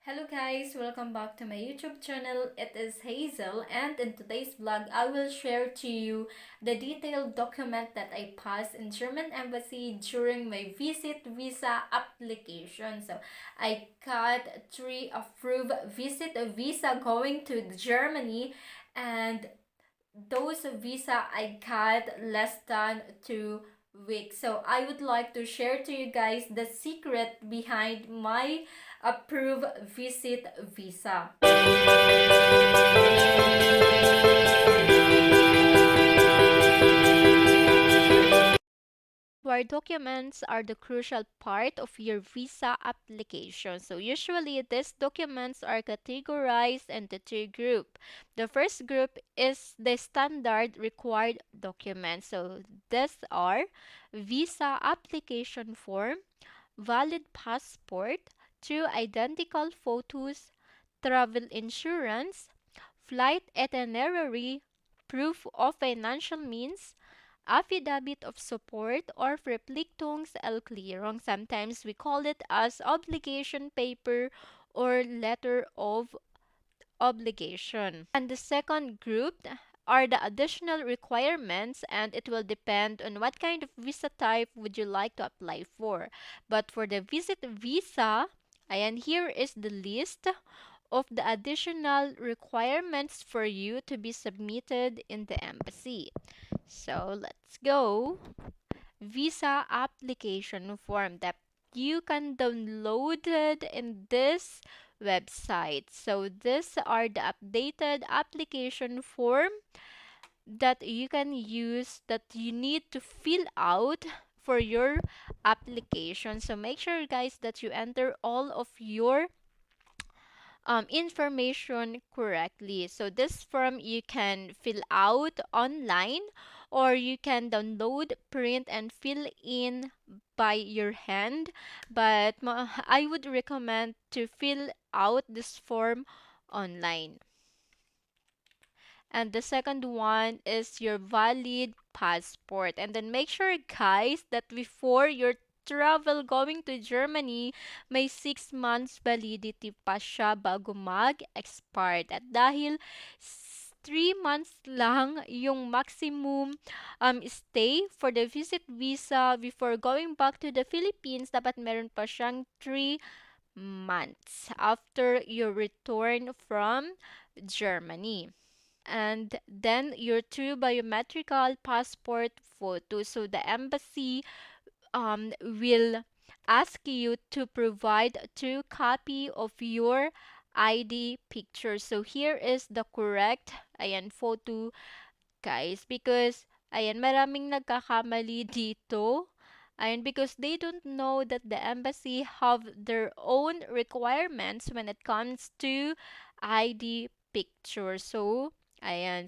Hello guys, welcome back to my YouTube channel. It is Hazel, and in today's vlog I will share to you the detailed document that I passed in German embassy during my visit visa application. So I got 3 approved visit visa going to Germany, and those visa I got less than 2 weeks. So I would like to share to you guys the secret behind my approved visit visa. Where documents are the crucial part of your visa application. So usually these documents are categorized into two groups. The first group is the standard required documents. So these are visa application form, valid passport, two identical photos, travel insurance, flight itinerary, proof of financial means, affidavit of support, or Verpflichtungserklärung. Sometimes we call it as obligation paper or letter of obligation. And the second group are the additional requirements, and it will depend on what kind of visa type would you like to apply for. But for the visit visa, and here is the list of the additional requirements for you to be submitted in the embassy. So let's go. Visa application form that you can download it in this website. So these are the updated application form that you can use, that you need to fill out for your application. So make sure guys that you enter all of your information correctly. So this form you can fill out online, or you can download, print, and fill in by your hand. But I would recommend to fill out this form online. And the second one is your valid passport. And then make sure guys that before your travel going to Germany, may 6 months validity pa siya bago mag-expired. At dahil 3 months lang yung maximum stay for the visit visa before going back to the Philippines, dapat meron pa siyang 3 months after your return from Germany. And then your two biometrical passport photos. So the embassy will ask you to provide 2 copy of your ID picture. So here is the correct photo guys, because maraming nagkakamali dito. Because they don't know that the embassy have their own requirements when it comes to ID picture. So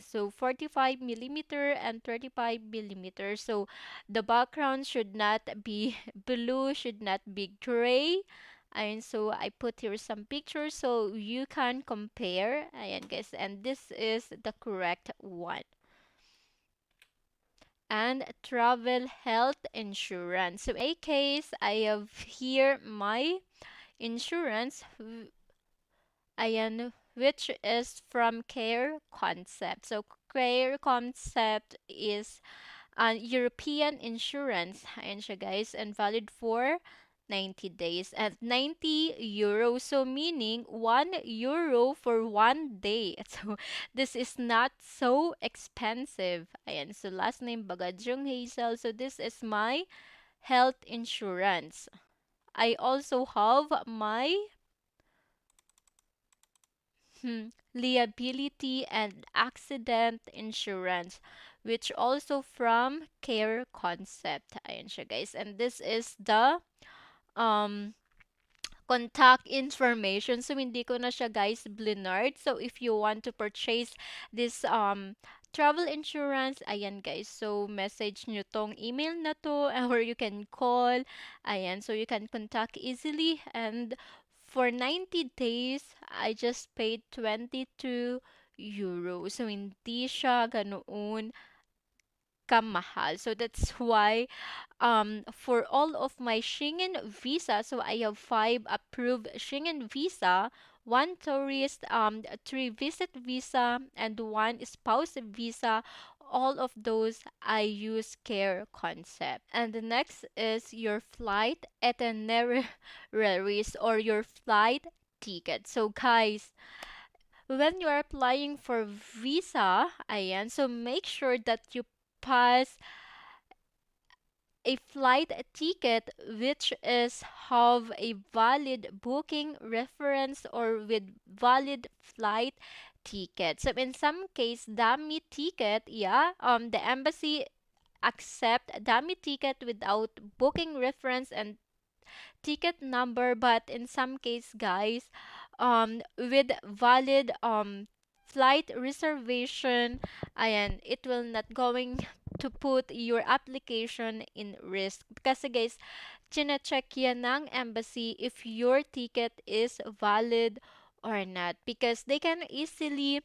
so 45 millimeter and 35 millimeter. So the background should not be blue, should not be gray. And so I put here some pictures so you can compare. Guys, and this is the correct one. And travel health insurance. So in my case, I have here my insurance, which is from Care Concept. So Care Concept is an European insurance. Ayan siya guys, and valid for 90 days at 90 euros. So meaning 1 euro for 1 day. So this is not so expensive. Ayan, so last name Bagadyong Hazel. So this is my health insurance. I also have my liability and accident insurance, which also from Care Concept. Ayan siya guys. And this is the um contact information. So hindi ko na siya guys blinard. So if you want to purchase this travel insurance, ayan guys. So message nyo tong email na to, or you can call. Ayan, so you can contact easily. And for 90 days, I just paid 22 euros. So hindi siya ganoon kamahal. So that's why for all of my Schengen visa, so I have 5 approved Schengen visa, 1 tourist, 3 visit visa, and 1 spouse visa. All of those I use care concept. And the next is your flight itineraries or your flight ticket. So guys, when you are applying for visa, ayan, so make sure that you pass a flight ticket which is have a valid booking reference or with valid flight ticket. So in some case, dummy ticket, yeah, the embassy accept dummy ticket without booking reference and ticket number, but in some case, guys, with valid flight reservation, ayan, it will not going to put your application in risk. Kasi guys, chine-check yan ng embassy if your ticket is valid or not, because they can easily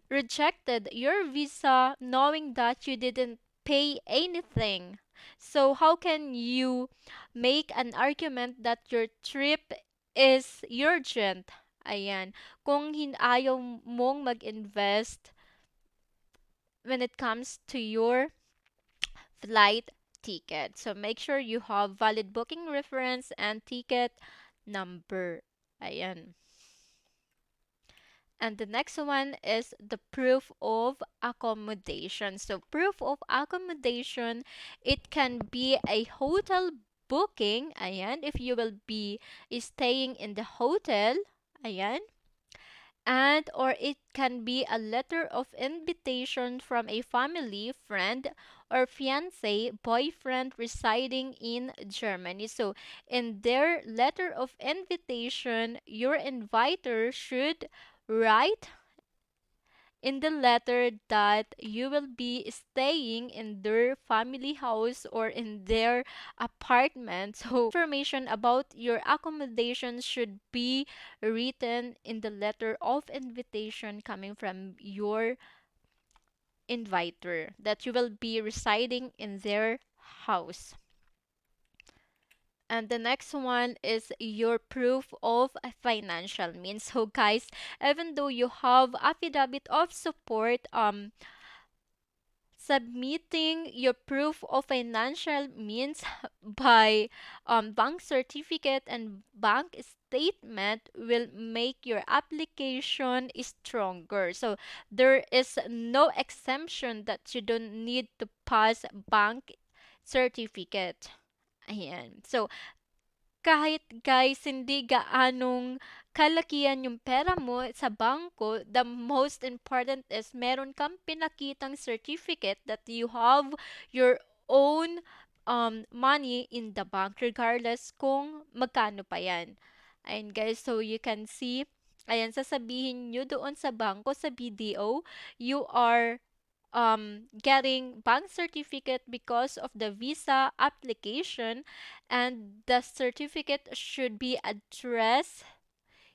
rejected your visa knowing that you didn't pay anything. So how can you make an argument that your trip is urgent? Ayan. Kung ayaw mong mag-invest when it comes to your flight ticket. So make sure you have valid booking reference and ticket number. Ayan. And the next one is the proof of accommodation. So proof of accommodation, it can be a hotel booking, ayan, if you will be staying in the hotel, ayan, and or it can be a letter of invitation from a family, friend, or fiance, boyfriend residing in Germany. So in their letter of invitation, your inviter should write in the letter that you will be staying in their family house or in their apartment. So information about your accommodation should be written in the letter of invitation coming from your inviter that you will be residing in their house. And the next one is your proof of a financial means. So guys, even though you have affidavit of support, submitting your proof of financial means by bank certificate and bank statement will make your application stronger. So there is no exemption that you don't need to pass bank certificate. Ayan. So kahit guys hindi gaanong kalakihan yung pera mo sa bangko, the most important is meron kang pinakitang certificate that you have your own money in the bank regardless kung magkano pa yan. Ayan guys, so you can see, ayan, sasabihin nyo doon sa bangko, sa BDO, you are getting bank certificate because of the visa application, and the certificate should be addressed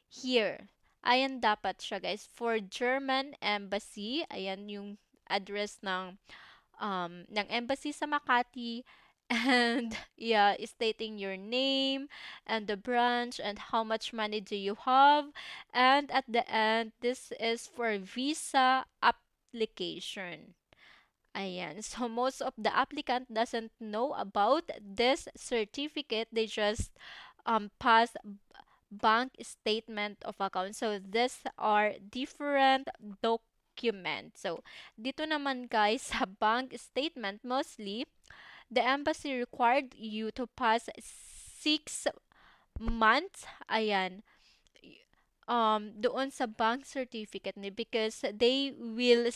here. Ayan dapat siya guys for German embassy. Ayan yung address ng embassy sa Makati. And yeah, stating your name and the branch and how much money do you have. And at the end, this is for visa application. Ayan. So most of the applicant doesn't know about this certificate. They just pass bank statement of account. So these are different documents. So dito naman guys sa bank statement, mostly the embassy required you to pass 6 months. Ayan, doon sa bank certificate ni, because they will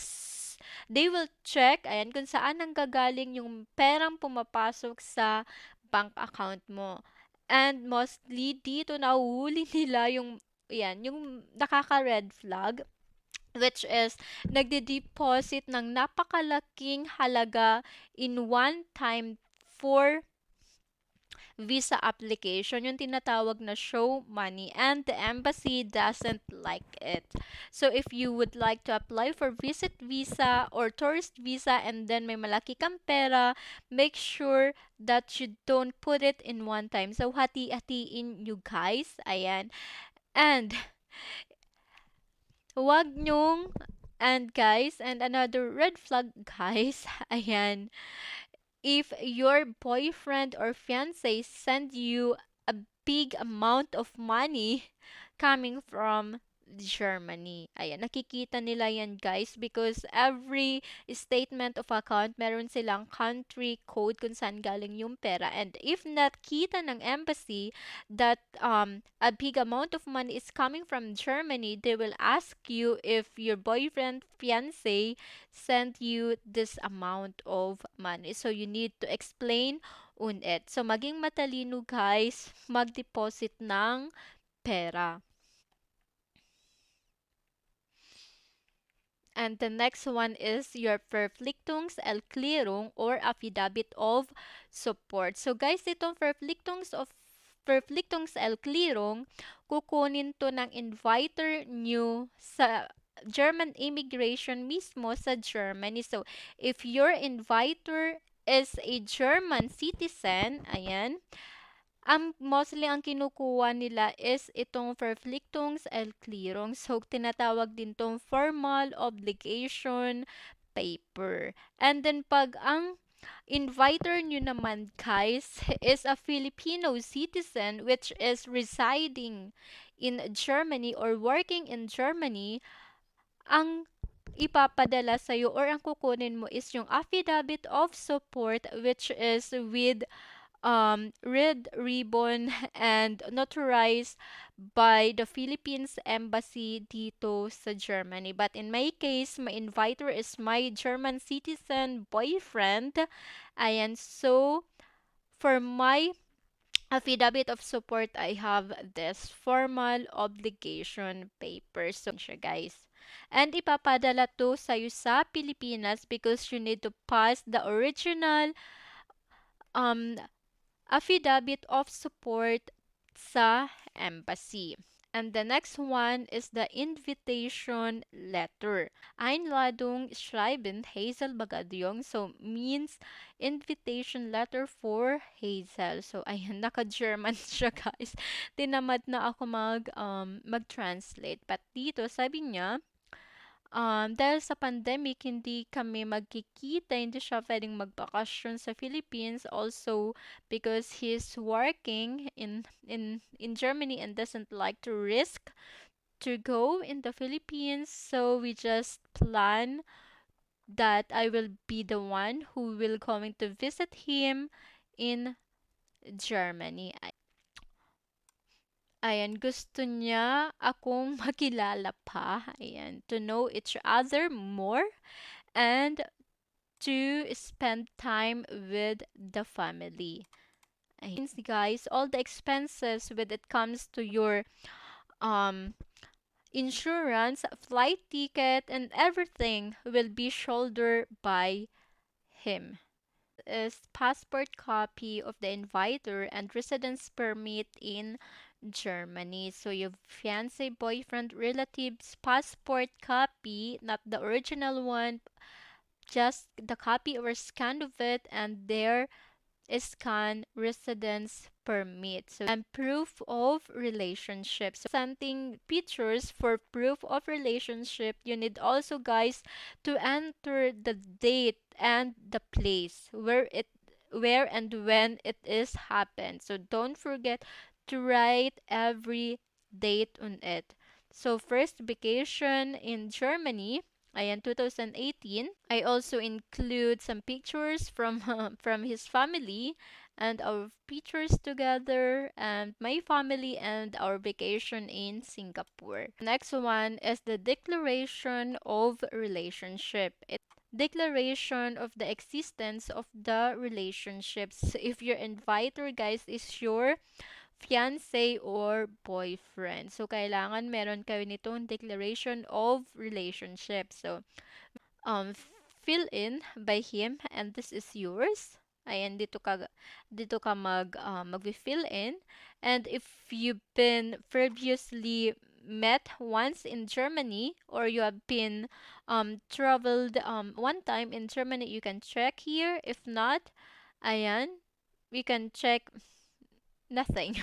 check, ayan, kung saan nanggagaling yung perang pumapasok sa bank account mo. And mostly dito nahuhuli nila yung yan, yung nakaka-red flag, which is nagde-deposit ng napakalaking halaga in one time for visa application, yung tinatawag na show money, and the embassy doesn't like it. So if you would like to apply for visit visa or tourist visa and then may malaki kang pera, make sure that you don't put it in one time. So hati-hatiin you guys. Ayan. And wag nyong and guys, and another red flag guys, ayan, if your boyfriend or fiance send you a big amount of money coming from Germany. Ayan, nakikita nila yan guys because every statement of account meron silang country code kung saan galing yung pera, and if nakita ng embassy that a big amount of money is coming from Germany, they will ask you if your boyfriend fiance sent you this amount of money. So you need to explain on it. So maging matalino guys, mag-deposit ng pera. And the next one is your Verpflichtungserklärung or Affidavit of Support. So guys, itong Verpflichtungserklärung, kukunin to ng inviter nyo sa German immigration mismo sa Germany. So if your inviter is a German citizen, ayan, mostly ang kinukuha nila is itong Verpflichtungserklärung. So, tinatawag din tong formal obligation paper. And then, pag ang inviter nyo naman, guys, is a Filipino citizen which is residing in Germany or working in Germany, ang ipapadala sa'yo or ang kukunin mo is yung affidavit of support which is with red ribbon and notarized by the Philippines Embassy dito sa Germany. But in my case, my inviter is my German citizen boyfriend. Ayan, so for my affidavit of support, I have this formal obligation paper. So, siya guys. And ipapadala to sa'yo sa Pilipinas because you need to pass the original um affidavit of support sa embassy. And the next one is the invitation letter. Einladung schreiben Hazel Bagadyong. So, means invitation letter for Hazel. So, ayan, naka-German siya guys. Tinamad na ako mag-translate. But dito, sabi niya, dahil sa pandemic, hindi kami magkikita, hindi siya pwedeng magbakasyon sa Philippines. Also, because he's working in Germany and doesn't like to risk to go in the Philippines. So, we just plan that I will be the one who will going to visit him in Germany. Ayan, gusto niya akong makilala pa. Ayan, to know each other more and to spend time with the family. Ayan, guys, all the expenses when it comes to your um insurance, flight ticket, and everything will be shouldered by him. Is passport copy of the inviter and residence permit in Germany. So your fiance, boyfriend, relatives passport copy, not the original one, just the copy or scan of it, and their scan residence permit. So, and proof of relationship. So sending pictures for proof of relationship, you need also guys to enter the date and the place where and when it is happened. So don't forget to write every date on it. So first vacation in Germany, ayan, 2018. I also include some pictures from from his family and our pictures together and my family and our vacation in Singapore. Next one is the declaration of relationship. Declaration of the existence of the relationships. If your inviter guys is your fiancé or boyfriend. So, kailangan meron kayo nitong declaration of relationship. So, fill in by him and this is yours. Ayan, dito ka mag-fill in. And if you've been previously met once in Germany, or you have been traveled one time in Germany, you can check here. If not, ayan, we can check nothing.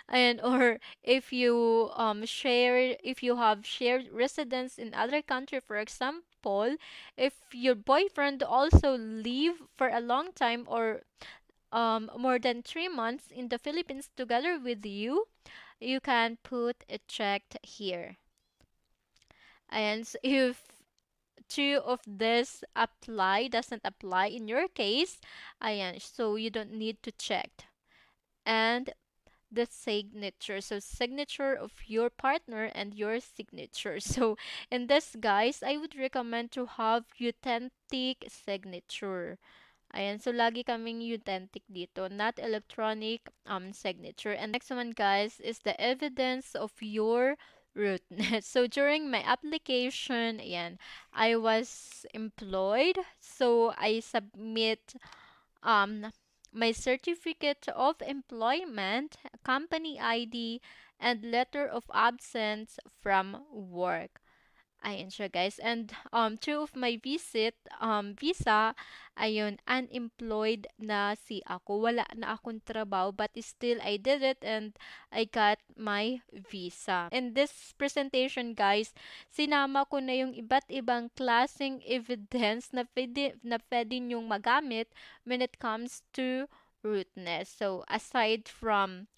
And or if you have shared residence in other country, for example, if your boyfriend also live for a long time, or more than 3 months in the Philippines together with you, you can put it checked here. And if two of this doesn't apply in your case, ayan, so you don't need to check. And the signature, so signature of your partner and your signature. So in this, guys, I would recommend to have authentic signature. Ayan, so lagi kaming authentic dito, not electronic signature. And next one, guys, is the evidence of your rootness. So during my application, ayan, I was employed, so I submit um my certificate of employment, company ID, and letter of absence from work. Ayun siya, guys. And two of my visa, ayun, unemployed na si ako. Wala na akong trabaho, but still I did it and I got my visa. In this presentation, guys, sinama ko na yung iba't ibang klaseng evidence na pwede nyong magamit when it comes to rootness. So aside from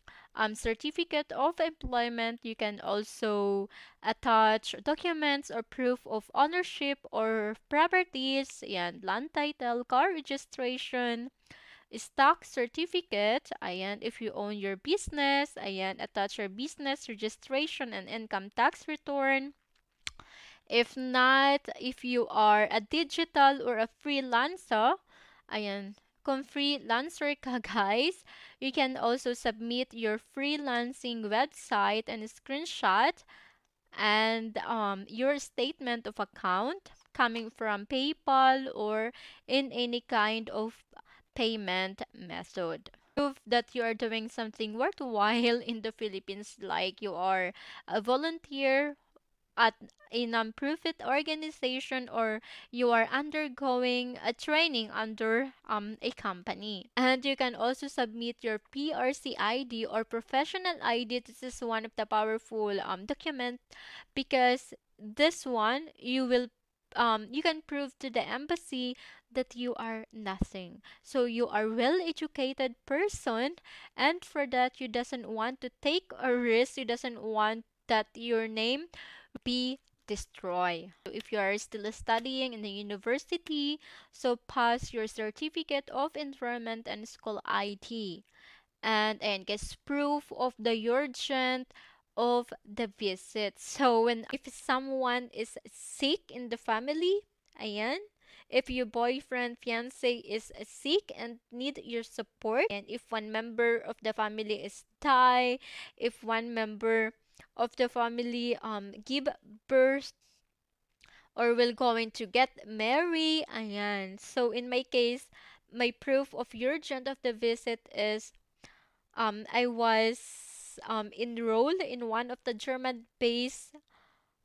certificate of employment, you can also attach documents or proof of ownership or properties, yan, land title, car registration, stock certificate, ayan, if you own your business, ayan, attach your business registration and income tax return. If not, if you are a digital or a freelancer, ayan, kung freelancer ka, guys, you can also submit your freelancing website and screenshot, and your statement of account coming from PayPal or in any kind of payment method. Proof that you are doing something worthwhile in the Philippines, like you are a volunteer at a non-profit organization, or you are undergoing a training under a company. And you can also submit your PRC ID or professional ID. This is one of the powerful document, because this one you can prove to the embassy that you are nothing. So you are well educated person, and for that you doesn't want to take a risk, you doesn't want that your name be destroyed. So if you are still studying in the university, so pass your certificate of enrollment and school ID, and gets proof of the urgent of the visit. So when if someone is sick in the family, ayan, if your boyfriend, fiance is sick and need your support, and if one member of the family is die, if one member of the family give birth or will going to get married, ayan. So in my case, my proof of urgent of the visit is I was enrolled in one of the German-based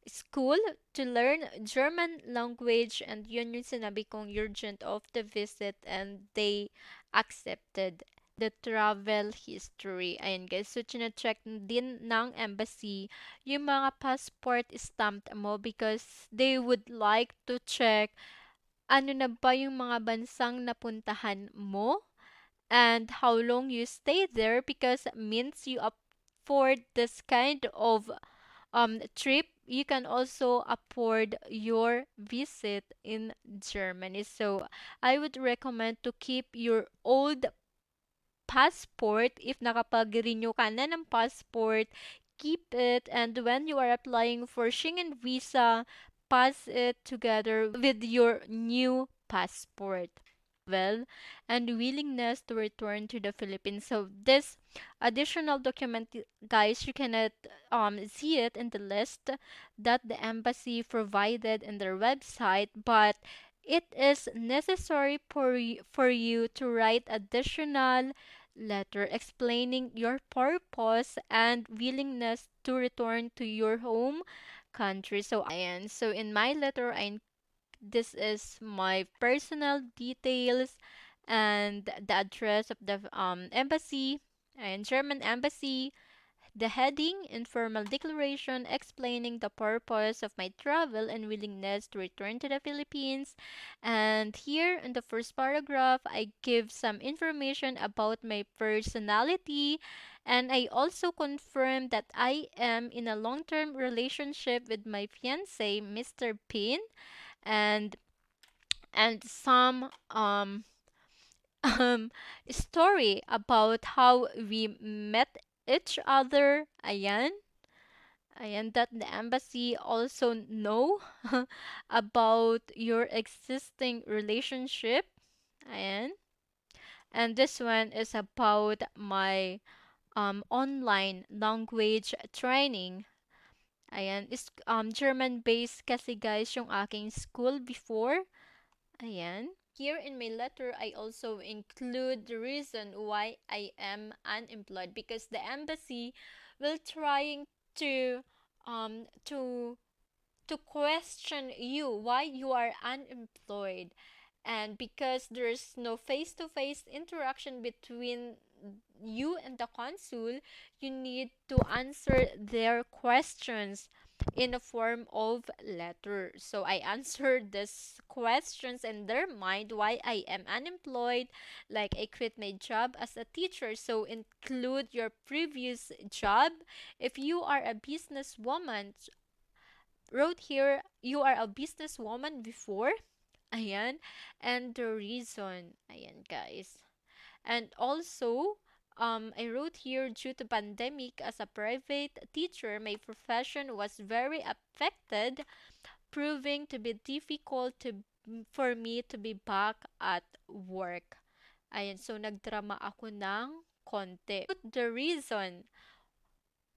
school to learn German language, and yun yung sinabi kong urgent of the visit, and they accepted the travel history. Ayan, guys, so chine-check din ng embassy yung mga passport stamped mo, because they would like to check ano na ba yung mga bansang napuntahan mo and how long you stay there, because means you afford this kind of trip, you can also afford your visit in Germany. So I would recommend to keep your old passport. If nakapag-renew ka na ng passport, keep it, and when you are applying for Schengen visa, pass it together with your new passport. Well, and willingness to return to the Philippines. So this additional document, guys, you cannot see it in the list that the embassy provided in their website, but it is necessary for you to write additional letter explaining your purpose and willingness to return to your home country. So in my letter, this is my personal details and the address of the embassy and German embassy, the heading, informal declaration explaining the purpose of my travel and willingness to return to the Philippines. And here in the first paragraph, I give some information about my personality. And I also confirm that I am in a long term relationship with my fiance, Mr. Pin. And some um, story about how we met each other. Ayan, that the embassy also know about your existing relationship. Ayan. And this one is about my online language training. Ayan, is German based kasi guys yung aking school before. Ayan. Here in my letter, I also include the reason why I am unemployed because the embassy will trying to um to to question you why you are unemployed, and because there's no face-to-face interaction between you and the consul, you need to answer their questions in a form of letter. So I answered these questions in their mind why I am unemployed, like I quit my job as a teacher. So include your previous job. If you are a businesswoman, wrote here you are a businesswoman before. Ayan. And the reason. Ayan, guys. And also, I wrote here due to pandemic as a private teacher, my profession was very affected, proving to be difficult for me to be back at work. Ayan, so nagdrama ako ng konti. The reason.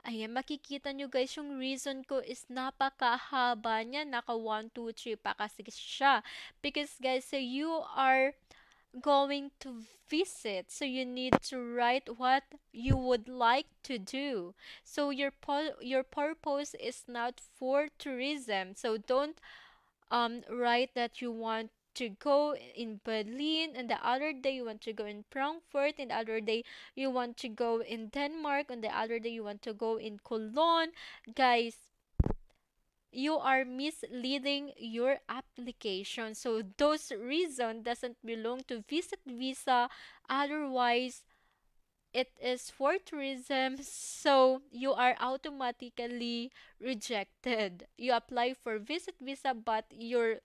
Ayan, makikita nyo guys, yung reason ko is napakahaba niya. Naka 1, 2, 3 pa kasi siya. Because guys, so you are going to visit. So you need to write what you would like to do. So your purpose is not for tourism. So don't write that you want to go in Berlin, and the other day you want to go in Frankfurt, and the other day you want to go in Denmark, and the other day you want to go in Cologne. Guys, you are misleading your application. So those reason doesn't belong to visit visa. Otherwise, it is for tourism, so you are automatically rejected. You apply for visit visa, but your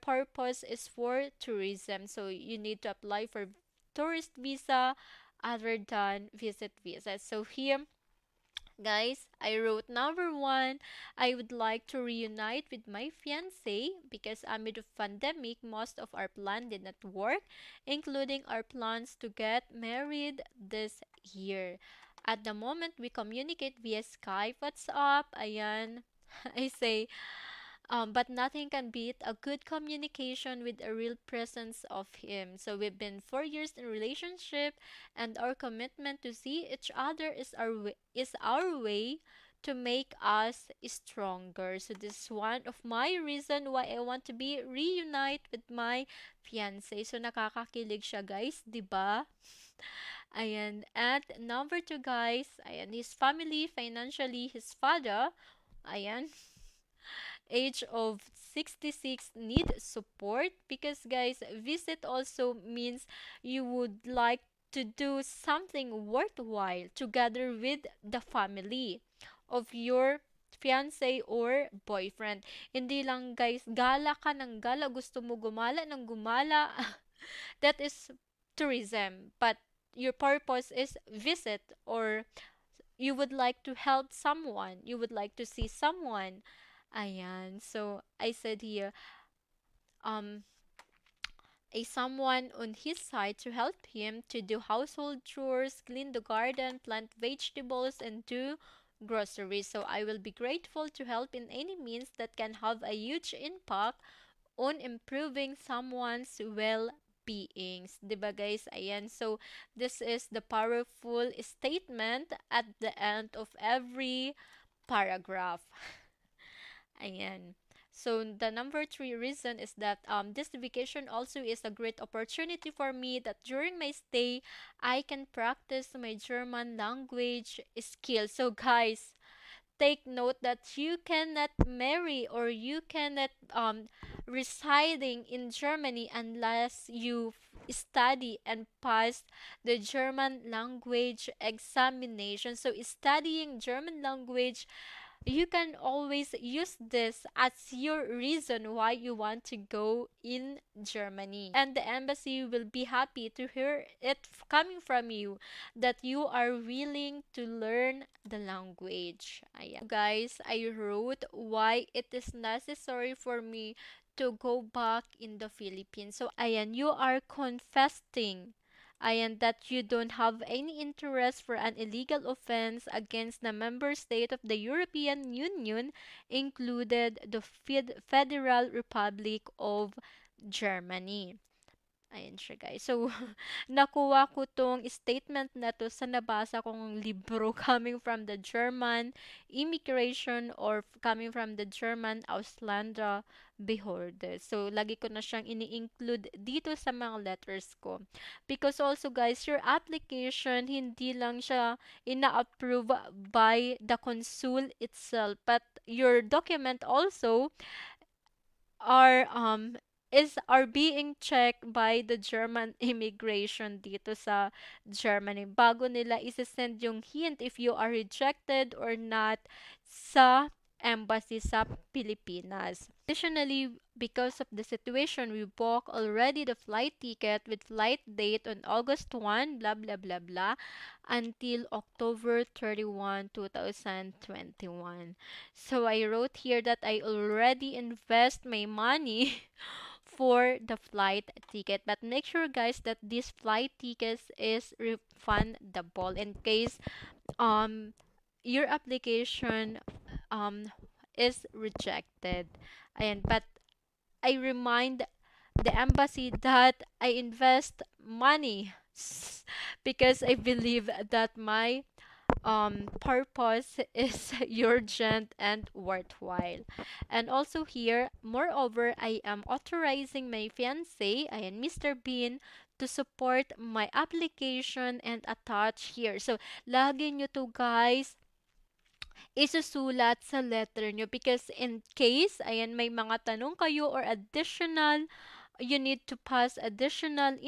purpose is for tourism, so you need to apply for tourist visa other than visit visa. So here, guys, I wrote number one, I would like to reunite with my fiance because amid the pandemic, most of our plan did not work, including our plans to get married this year. At the moment, we communicate via Skype, WhatsApp, ayan. I say, but nothing can beat a good communication with a real presence of him. So we've been 4 years in relationship, and our commitment to see each other is our way to make us stronger. So this is one of my reason why I want to be reunite with my fiance. So nakakakilig siya, guys, 'di ba? Ayan. At number two, guys, ayan, his family, financially, his father, ayan, age of 66 need support because guys, visit also means you would like to do something worthwhile together with the family of your fiance or boyfriend. Hindi lang guys, gala ka ng gala, gusto mo gumala ng gumala. That is tourism, but your purpose is visit, or you would like to help someone, you would like to see someone. Ayan. So, I said here, um, a someone on his side to help him to do household chores, clean the garden, plant vegetables, and do groceries. So, I will be grateful to help in any means that can have a huge impact on improving someone's well-beings. Diba guys? Ayan. So, this is the powerful statement at the end of every paragraph. Ayan. So the number three reason is that this vacation also is a great opportunity for me that during my stay I can practice my German language skills. So guys, take note that you cannot marry or you cannot residing in Germany unless you study and pass the German language examination. So studying German language, you can always use this as your reason why you want to go in Germany. And the embassy will be happy to hear it coming from you that you are willing to learn the language. Ayan. Guys, I wrote why it is necessary for me to go back in the Philippines. So, ayan, you are confessing and that you don't have any interest for an illegal offense against the member state of the European Union, included the Federal Republic of Germany. Ayan siya guys. So, nakuha ko tong statement na to sa nabasa kong libro coming from the German immigration or coming from the German Ausländer Behörde. So, lagi ko na siyang ini-include dito sa mga letters ko. Because also guys, your application, hindi lang siya ina-approve by the consul itself, but your document also are are being checked by the German immigration dito sa Germany bago nila isesend yung hint if you are rejected or not sa embassy sa Pilipinas. Additionally, because of the situation, we booked already the flight ticket with flight date on August 1, blah blah blah blah, until October 31, 2021. So I wrote here that I already invest my money for the flight ticket, but make sure guys that this flight ticket is refundable in case um your application um is rejected. And but I remind the embassy that I invest money because I believe that my purpose is urgent and worthwhile. And also here, moreover, I am authorizing my fiancé, ayan, Mr. Bean, to support my application and attach here. So, lagi nyo to guys isusulat sa letter nyo because in case, ayan, may mga tanong kayo or additional, you need to pass additional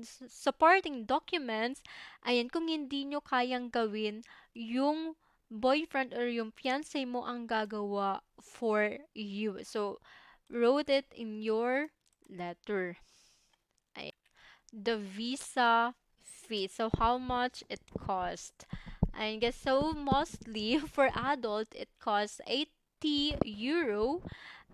supporting documents, ayan, kung hindi nyo kayang gawin, yung boyfriend or yung fiancé mo ang gagawa for you. So, wrote it in your letter. The visa fee. So how much it cost? I guess so mostly for adult it costs 80 euro.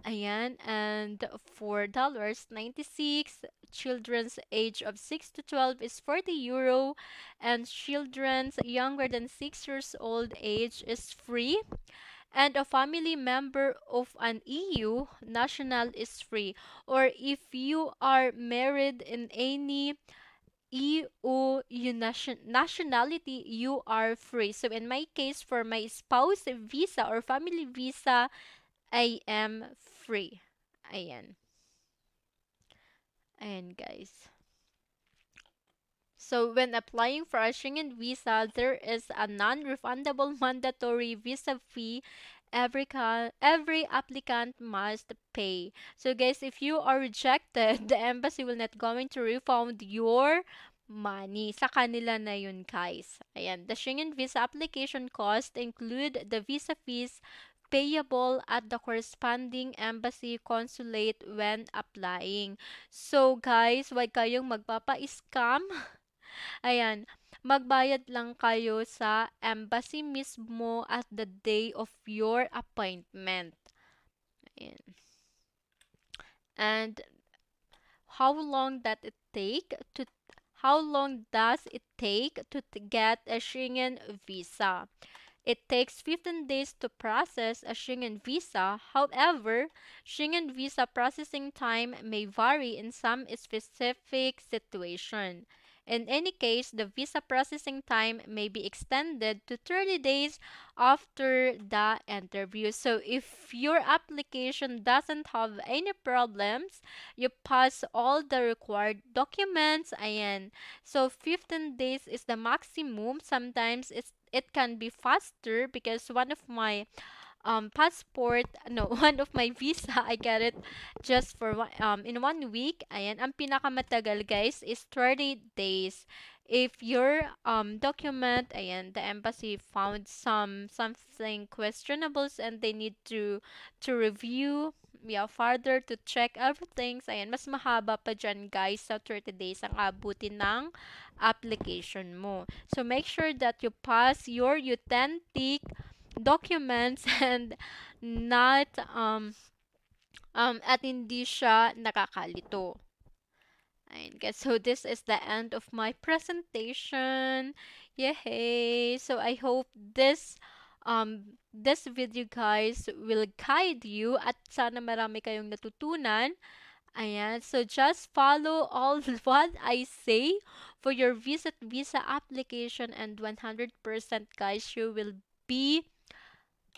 Ayan, and for dollars 96. Children's age of 6 to 12 is 40 euro, and children's younger than 6 years old age is free, and a family member of an EU national is free, or if you are married in any EU nationality, you are free. So in my case, for my spouse visa or family visa, I am free. Ayan. Ayan guys. So when applying for a Schengen visa, there is a non-refundable mandatory visa fee every applicant must pay. So guys, if you are rejected, the embassy will not going to refund your money. Sa kanila na yun, guys. Ayan. The Schengen visa application cost include the visa fees payable at the corresponding embassy consulate when applying. So guys, wag kayong magpapa-scam. Ayan, magbayad lang kayo sa embassy mismo at the day of your appointment. Ayan. And how long that it take to how long does it take to get a Schengen visa? It takes 15 days to process a Schengen visa. However, Schengen visa processing time may vary in some specific situation. In any case, the visa processing time may be extended to 30 days after the interview. So if your application doesn't have any problems, you pass all the required documents, ayan. So 15 days is the maximum. Sometimes it can be faster because one of my passport, no, one of my visa, I got it just for in 1 week. Ayan, ang pinakamatagal guys is 30 days. If your document, ayan, the embassy found something questionables and they need to review, yeah, further to check everything. Ayan, mas mahaba pa dyan guys sa 30 days ang abutin ng application mo. So make sure that you pass your authentic documents and not at hindi siya nakakalito. Ayun, guys. So this is the end of my presentation. Yay! So I hope this video guys will guide you at sana marami kayong natutunan. Ayan. So just follow all what I say for your visit visa application and 100% guys you will be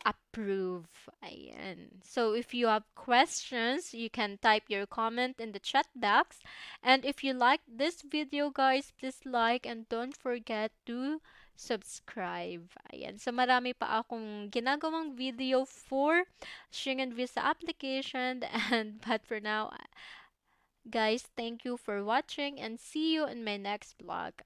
approve. Ayan. So if you have questions, you can type your comment in the chat box. And if you like this video, guys, please like and don't forget to subscribe. Ayan. So marami pa akong ginagawang video for Schengen visa application and but for now, guys, thank you for watching and see you in my next vlog.